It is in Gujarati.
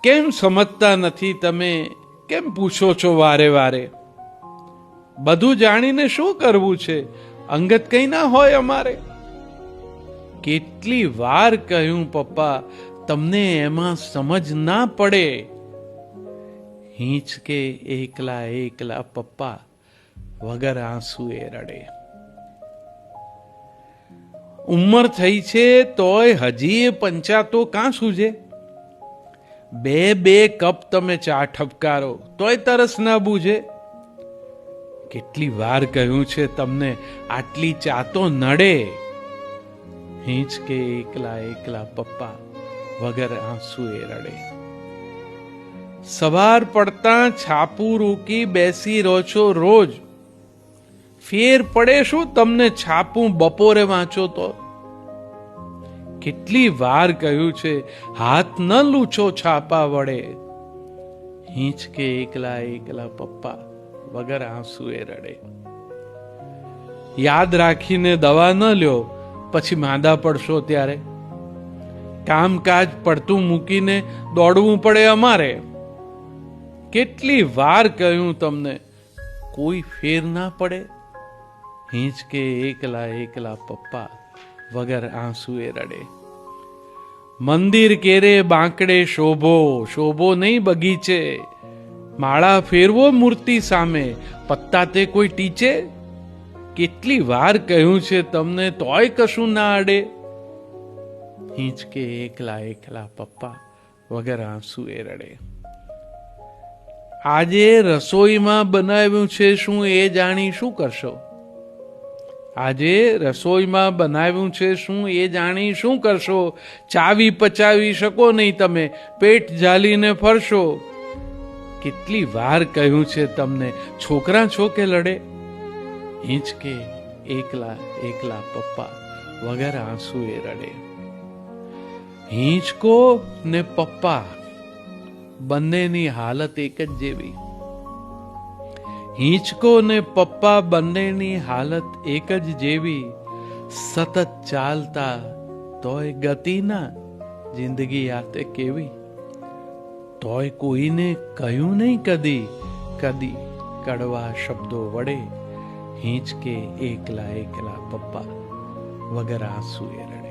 કેમ સમજતા નથી તમે? કેમ પૂછો છો વારે વારે? બધું જાણીને શું કરવું છે? અંગત કઈ ના હોય અમારે? કેટલી વાર કહ્યું પપ્પા, તમને એમાં સમજ ના પડે. હિંચકે એકલા એકલા પપ્પા વગર આંસુએ રડે. ઉંમર થઈ છે તોય હજી એ પંચાતો કાં સૂજે? બે બે કપ તમે ચા ઠપકારો તોય તરસ ના બૂਝે. કેટલી વાર કહ્યું છે તમને, આટલી ચા તો નડે. હિંચકે એકલા એકલા પપ્પા વગર આંસુએ રડે. સવાર પડતા છાપું રોકી બેસી રહો છો રોજ. ફેર પડે શું તમને છાપું બપોરે વાંચો તો? કેટલી વાર કહ્યું છે હાથ ન લૂછો છાપા વડે. હિંચકે એકલા એકલા પપ્પા વગર આંસુએ રડે. યાદ રાખીને દવા ન લ્યો, પછી માંદા પડશો ત્યારે. કામકાજ પડતું મૂકીને દોડવું પડે અમારે. કેટલી વાર કહ્યું તમને, કોઈ ફેર ના પડે. હિંચકે એકલા એકલા પપ્પા વગર આંસુએ રડે. મંદિર કેરે બાંકડે શોભો, શોભો નહીં બગીચે. માળા ફેરવો મૂર્તિ સામે, પત્તા તે કોઈ ટીચે. કેટલી વાર કહ્યું છે તમને, તોય કશું ના અડે. હિંચકે એકલા એકલા પપ્પા વગર આંસુએ રડે. આજે રસોઈમાં બનાવ્યું છે શું એ જાણી શું કરશો? આજે રસોઈમાં બનાવ્યું છે શું એ જાણી શું કરશો? ચાવી પચાવી શકો નહીં તમે, પેટ ઝાલીને ફરશો. કેટલી વાર કહ્યું છે તમને, છોકરા છો કે લડે. હિંચકે એકલા એકલા પપ્પા વગર આંસુએ રડે. હિંચકો ને પપ્પા બંનેની હાલત એક જ જેવી. હિંચકો ને પપ્પા બંનેની હાલત એક જ જેવી. સતત ચાલતા તોય ગતિ ના, જિંદગી આતે કેવી. તોય કોઈને કહ્યું નહીં કદી, કદી કડવા શબ્દો વડે. હિંચકે એકલા એકલા પપ્પા વગર આંસુએ રડે.